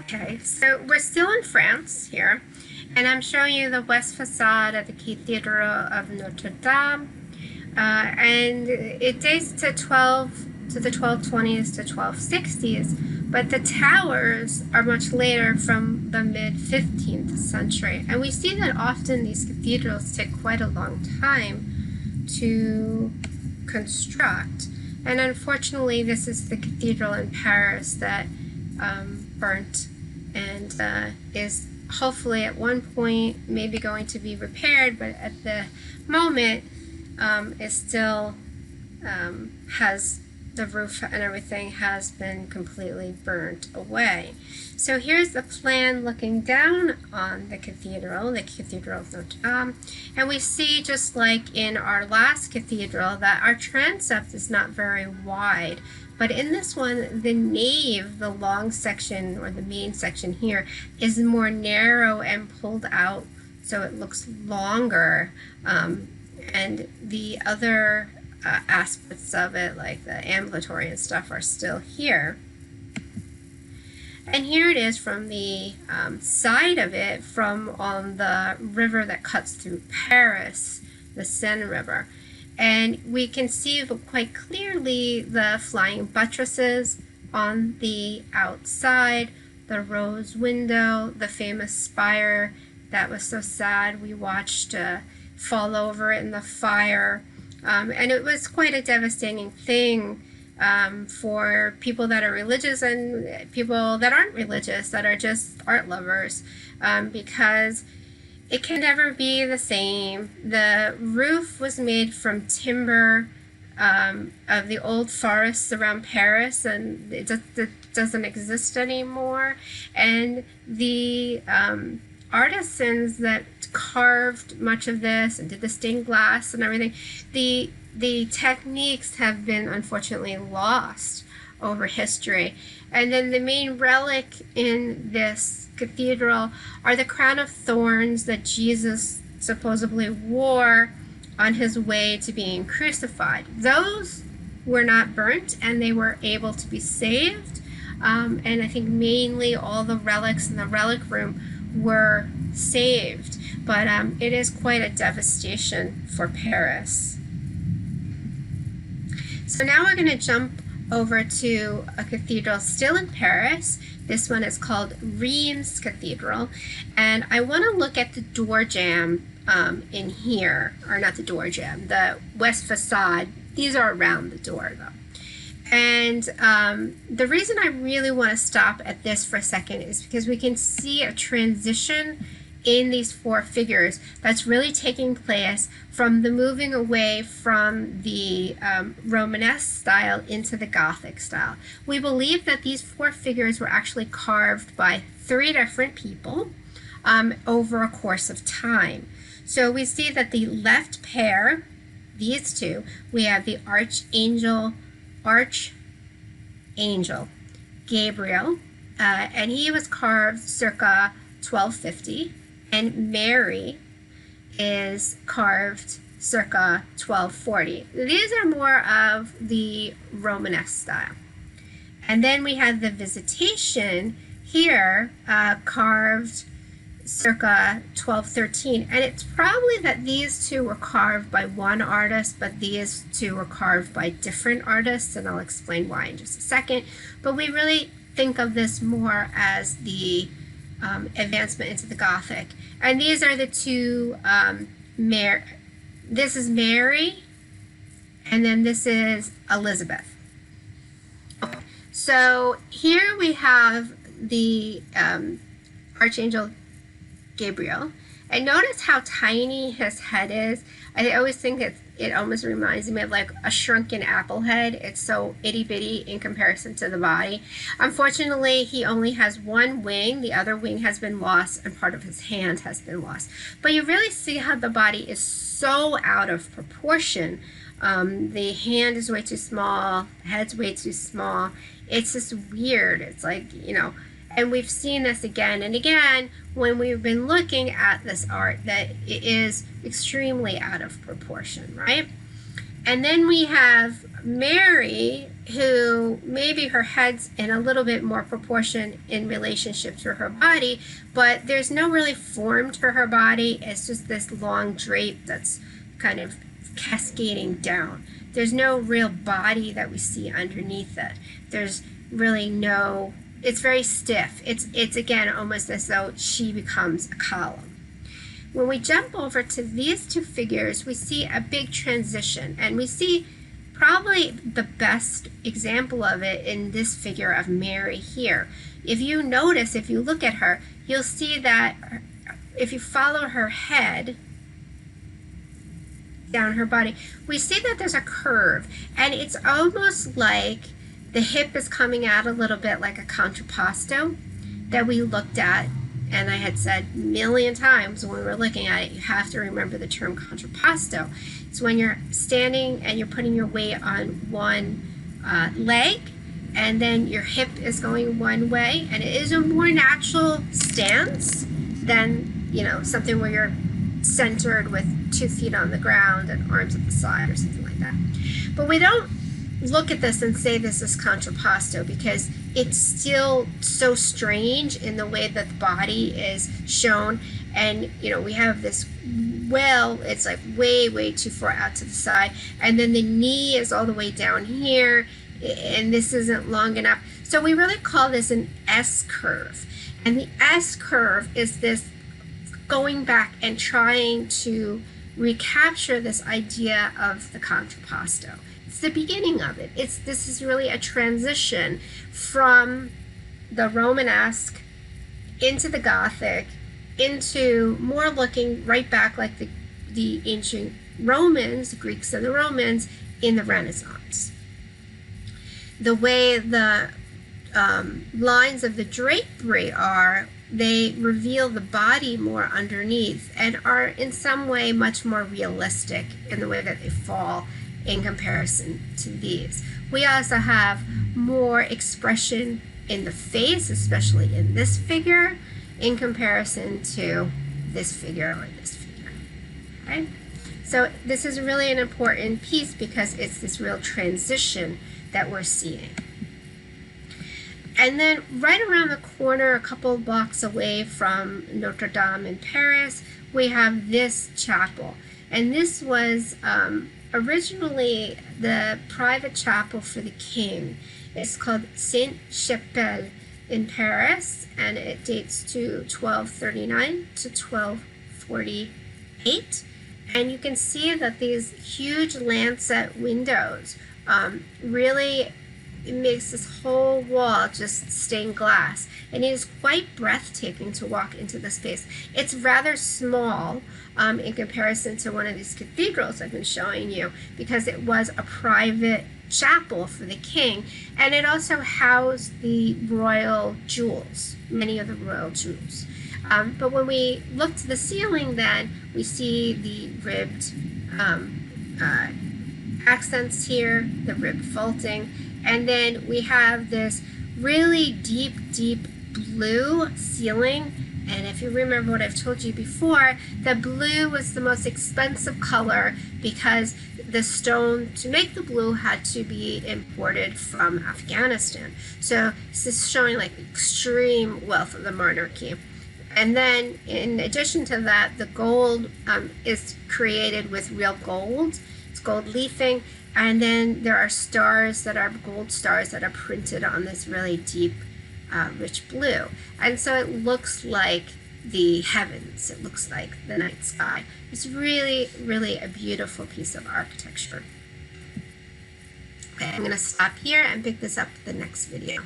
Okay, so we're still in France here, and I'm showing you the west facade of the Cathedral of Notre Dame, and it dates to the 1220s to 1260s, but the towers are much later, from the mid 15th century, and we see that often these cathedrals take quite a long time to construct. And unfortunately, this is the cathedral in Paris that burnt and is hopefully at one point maybe going to be repaired, but at the moment it still has the roof and everything has been completely burnt away. So here's the plan looking down on the Cathedral of Notre Dame, and we see, just like in our last cathedral, that our transept is not very wide. But in this one, the nave, the long section, or the main section here, is more narrow and pulled out, so it looks longer. And the other aspects of it, like the ambulatory and stuff, are still here. And here it is from the side of it, from on the river that cuts through Paris, the Seine River. And we can see quite clearly the flying buttresses on the outside, the rose window, the famous spire that was so sad we watched fall over in the fire. And it was quite a devastating thing for people that are religious and people that aren't religious, that are just art lovers, because it can never be the same. The roof was made from timber of the old forests around Paris, and it doesn't exist anymore. And the artisans that carved much of this and did the stained glass and everything, the techniques have been unfortunately lost over history. And then the main relic in this cathedral are the crown of thorns that Jesus supposedly wore on his way to being crucified. Those were not burnt, and they were able to be saved. And I think mainly all the relics in the relic room were saved. But it is quite a devastation for Paris. So now we're going to jump over to a cathedral still in Paris. This one is called Reims Cathedral, and I want to look at the door jamb in here, or not the door jamb, the west facade. These are around the door though. And the reason I really want to stop at this for a second is because we can see a transition in these four figures that's really taking place from the moving away from the Romanesque style into the Gothic style. We believe that these four figures were actually carved by 3 different people over a course of time. So we see that the left pair, these two, we have the Archangel Gabriel, and he was carved circa 1250. And Mary is carved circa 1240. These are more of the Romanesque style. And then we have the Visitation here, carved circa 1213. And it's probably that these two were carved by one artist, but these two were carved by different artists, and I'll explain why in just a second. But we really think of this more as the advancement into the Gothic. And these are the two, this is Mary, and then this is Elizabeth. Okay. So here we have the Archangel Gabriel, and notice how tiny his head is. I always think it almost reminds me of like a shrunken apple head. It's so itty-bitty in comparison to the body. Unfortunately, he only has one wing. The other wing has been lost, and part of his hand has been lost. But you really see how the body is so out of proportion. The hand is way too small, the head's way too small. It's just weird. It's like, you know, and we've seen this again and again when we've been looking at this art, that it is extremely out of proportion, right? And then we have Mary, who maybe her head's in a little bit more proportion in relationship to her body, but there's no really form to her body. It's just this long drape that's kind of cascading down. There's no real body that we see underneath it. There's really no, it's very stiff. It's again almost as though she becomes a column. When we jump over to these two figures, we see a big transition, and we see probably the best example of it in this figure of Mary here. If you notice, if you look at her, you'll see that if you follow her head down her body, we see that there's a curve, and it's almost like the hip is coming out a little bit like a contrapposto that we looked at. And I had said a million times when we were looking at it, you have to remember the term contrapposto. It's when you're standing and you're putting your weight on one leg, and then your hip is going one way, and it is a more natural stance than, you know, something where you're centered with 2 feet on the ground and arms at the side or something like that. But we don't look at this and say this is contrapposto because it's still so strange in the way that the body is shown. And, you know, we have this, well, it's like way too far out to the side, and then the knee is all the way down here, and this isn't long enough. So we really call this an S curve. And the S curve is this going back and trying to recapture this idea of the contrapposto. It's the beginning of it. This is really a transition from the Romanesque into the Gothic, into more looking right back like the ancient Romans, the Greeks and the Romans in the Renaissance. The way the lines of the drapery are, they reveal the body more underneath and are in some way much more realistic in the way that they fall in comparison to these. We also have more expression in the face, especially in this figure, in comparison to this figure or this figure. Okay? So this is really an important piece because it's this real transition that we're seeing. And then right around the corner, a couple of blocks away from Notre Dame in Paris, we have this chapel. And this was originally the private chapel for the king. It's called Sainte-Chapelle in Paris, and it dates to 1239 to 1248. And you can see that these huge lancet windows really, it makes this whole wall just stained glass, and it is quite breathtaking to walk into the space. It's rather small in comparison to one of these cathedrals I've been showing you, because it was a private chapel for the king, and it also housed the royal jewels, many of the royal jewels. But when we look to the ceiling, then we see the ribbed accents here, the ribbed vaulting. And then we have this really deep blue ceiling. And if you remember what I've told you before, the blue was the most expensive color because the stone to make the blue had to be imported from Afghanistan. So this is showing like extreme wealth of the monarchy. And then in addition to that, the gold is created with real gold. It's gold leafing. And then there are stars that are gold stars that are printed on this really deep, rich blue. And so it looks like the heavens. It looks like the night sky. It's really a beautiful piece of architecture. Okay, I'm going to stop here and pick this up in the next video.